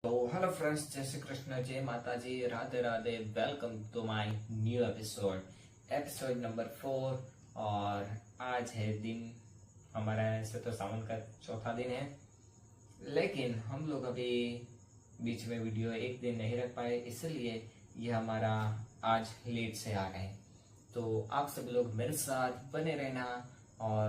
तो hello friends, जय श्री कृष्ण, जय माता ji, Radhe Radhe. Welcome to my new episode number 4। और आज है दिन, हमारा ऐसे तो सावन का चौथा दिन है, लेकिन हम लोग अभी बीच में वीडियो एक दिन नहीं रख पाए, इसलिए ये हमारा आज लेट से आ रहे हैं। तो आप सब लोग मेरे साथ बने रहना। और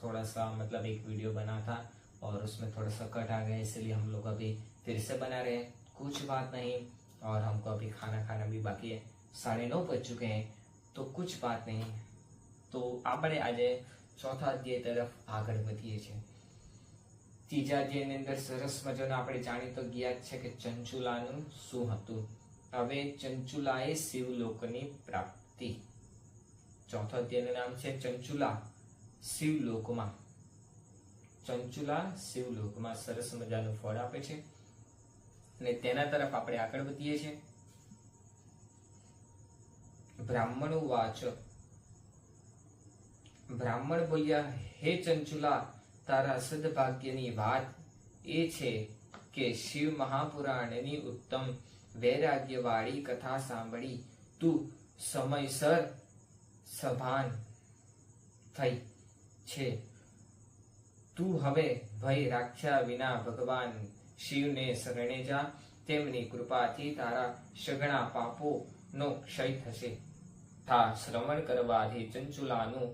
थोड़ा सा मतलब एक वीडियो बना था और उसमें थोड़ा सा कट आ गया, इसलिए हम लोग अभी फिर से बना रहे हैं। कुछ बात नहीं, और हमको अभी खाना भी बाकी है, 9:30 बज चुके हैं, तो कुछ बात नहीं। तो આપણે આજે ચોથા અધ્યાય તરફ આગળ વધીએ છીએ। ત્રીજા અધ્યાયની અંદર સરસ મજાનો આપણે જાણી તો ગયા છે કે ચંચુલાનું શું હતું। હવે ચંચુલાએ શિવલોકની પ્રાપ્તિ। ચોથા અધ્યાયનું નામ છે ચંચુલા શિવલોકમાં। ચંચુલા શિવલોકમાં સરસ મજાનું ફળ આપે છે અને તેના તરફ આપણે આગળ વધીએ છીએ। બ્રાહ્મણો વાચ, બ્રાહ્મણ બોલ્યા, હે ચંચુલા, તારા સદભાગ્યની વાત એ છે કે શિવ મહાપુરાણની ઉત્તમ વૈરાગ્યવાળી કથા સાંભળી તું સમયસર સભાન થઈ છે। તું હવે ભય રાખ્યા વિના ભગવાન શિવને શરણે જા, તેમની કૃપાથી તારા સઘળા પાપોનો ક્ષય થશે। આ શ્રવણ કરવાથી ચંચુલાનું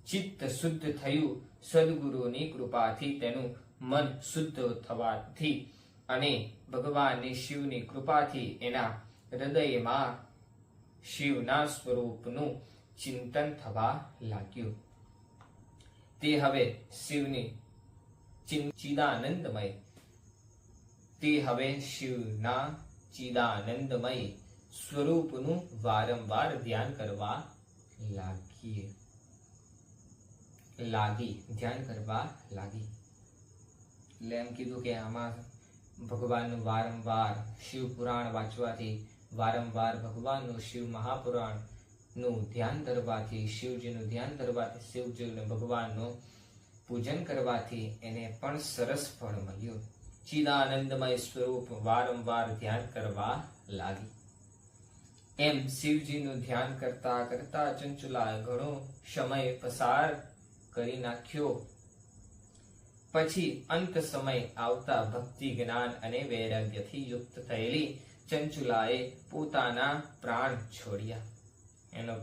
ચિત્ત શુદ્ધ થયું। સદગુરુની કૃપાથી તેનું મન શુદ્ધ થવાથી અને ભગવાન શિવની કૃપાથી એના હૃદયમાં શિવના સ્વરૂપનું ચિંતન થવા લાગ્યું। તે હવે શિવની ચિદાનંદમય ચિદાનંદમય સ્વરૂપનું વારંવાર ધ્યાન કરવા લાગી। એટલે એમ કીધું કે આમાં ભગવાનનું વારંવાર શિવ પુરાણ વાંચવાથી, વારંવાર ભગવાનનું શિવ મહાપુરાણનું ધ્યાન કરવાથી, શિવજીનું ધ્યાન કરવાથી, શિવજીનું ભગવાનનું પૂજન કરવાથી એને પણ સરસ ફળ મળ્યું। ચિદાનંદમય સ્વરૂપ વારંવાર ધ્યાન કરવા લાગી। એમ શિવજીનું ધ્યાન કરતા કરતા ચંચુલાએ ઘણો સમય પસાર કરી નાખ્યો। પછી અંત સમય આવતા ભક્તિ, જ્ઞાન અને વૈરાગ્યથી યુક્ત થયેલી ચંચુલાએ પોતાના પ્રાણ છોડ્યા। એનો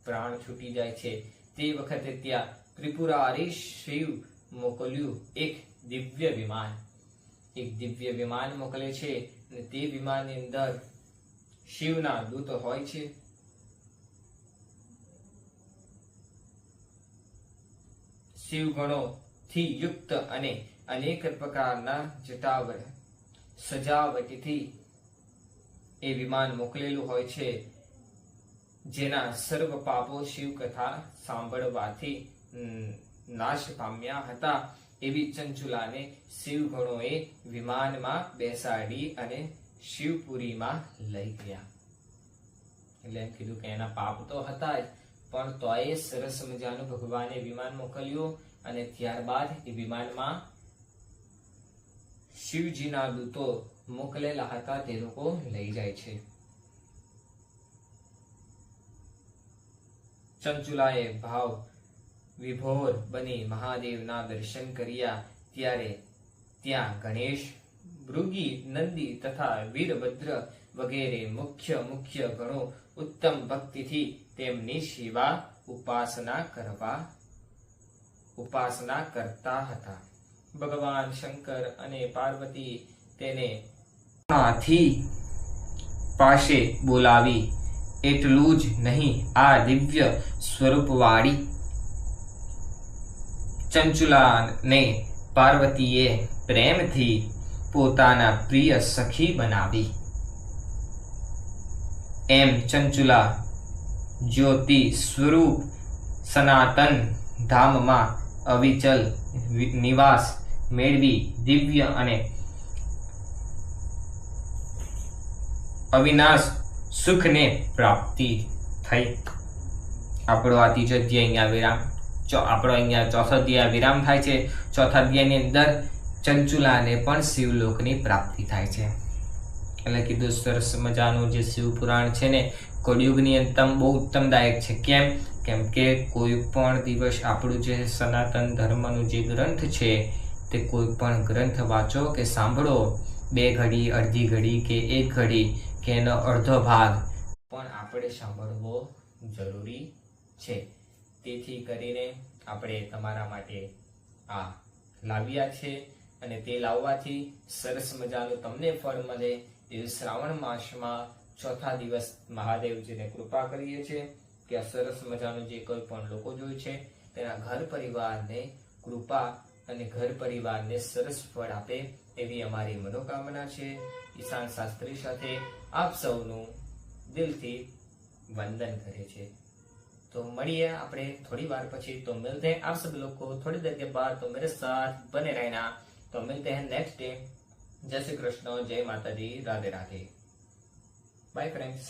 પ્રાણ છૂટી જાય છે તે વખતે ત્યાં ત્રિપુરારી શિવ મોકલ્યું એક દિવ્ય વિમાન મોકલે છે અને તે વિમાનની અંદર શિવના દૂત હોય છે। શિવગણોથી યુક્ત અને અનેક પ્રકારના સજાવટથી એ વિમાન મોકલેલું હોય છે, જેના સર્વ પાપો શિવ કથા સાંભળવાથી નાશ પામ્યા હતા। એવી ચંચુલાને શિવગણોએ વિમાનમાં બેસાડી અને શિવપુરીમાં લઈ ગયા। એટલે એમ કીધું કે એના પાપ તો હતા જ, પણ તોય સરસ મજાનું ભગવાને વિમાન મોકલ્યું અને ત્યારબાદ એ વિમાનમાં શિવજીના દૂતો મોકલેલા હતા તે લોકો લઈ જાય છે। ચંચુલાએ ભાવ વિભોર બની મહાદેવના દર્શન કર્યા। ત્યારે ત્યાં ગણેશ, ભૃગી, નંદી તથા વીરભદ્ર વગેરે મુખ્ય ગણો ઉત્તમ ભક્તિથી તેમની સેવા ઉપાસના કરતા હતા। ભગવાન શંકર અને પાર્વતી તેને પાસે બોલાવી, એટલું જ નહીં, આ દિવ્ય સ્વરૂપવાળી ચંચુલાને પાર્વતીએ પ્રેમથી પોતાના પ્રિય સખી બનાવી। એમ ચંચુલા જ્યોતિ સ્વરૂપ સનાતન ધામમાં અવિચલ નિવાસ મેળવી દિવ્ય અને અવિનાશ સુખને પ્રાપ્તિ થઈ। આપણો આ ત્રીજો અધ્યાય અહીંયા વિરામ આપણો અહીંયા ચોથો અધ્યાય વિરામ થાય છે। ચોથા અધ્યાયની અંદર ચંચુલાને પણ શિવલોકની પ્રાપ્તિ થાય છે। એટલે કીધું સરસ મજાનું જે શિવ પુરાણ છે ને કળિયુગની અંતમ બહુ ઉત્તમદાયક છે. કેમ કે કોઈ પણ દિવસ આપણું જે સનાતન ધર્મનું જે ગ્રંથ છે તે કોઈ પણ ગ્રંથ વાંચો કે સાંભળો 2 ઘડી, અડધી ઘડી કે 1 ઘડી કે એનો અડધો ભાગ પણ આપણે સાંભળવો જરૂરી છે. તેથી કરીને આપણે તમારા માટે આ લાવ્યા છે અને તે લાવવાથી સરસ મજાનું તમને ફળ મળે એવી શ્રાવણ માસમાં ચોથા દિવસ મહાદેવજીને કૃપા કરીએ છીએ કે આ સરસ મજાનું જે કોઈ પણ લોકો જોયું છે તેના ઘર પરિવારને કૃપા અને ઘર પરિવારને સરસ ફળ આપે એવી અમારી મનોકામના છે. ઈશાન શાસ્ત્રી સાથે આપ સૌનું દિલથી વંદન કરે છે. तो મળીએ આપણે थोड़ी बार પછી. तो मिलते हैं आप सब लोग को थोड़ी देर के बाद. तो मेरे साथ बने रहना. तो मिलते हैं नेक्स्ट डे. जय श्री कृष्ण, जय माता दी, राधे राधे. Bye friends.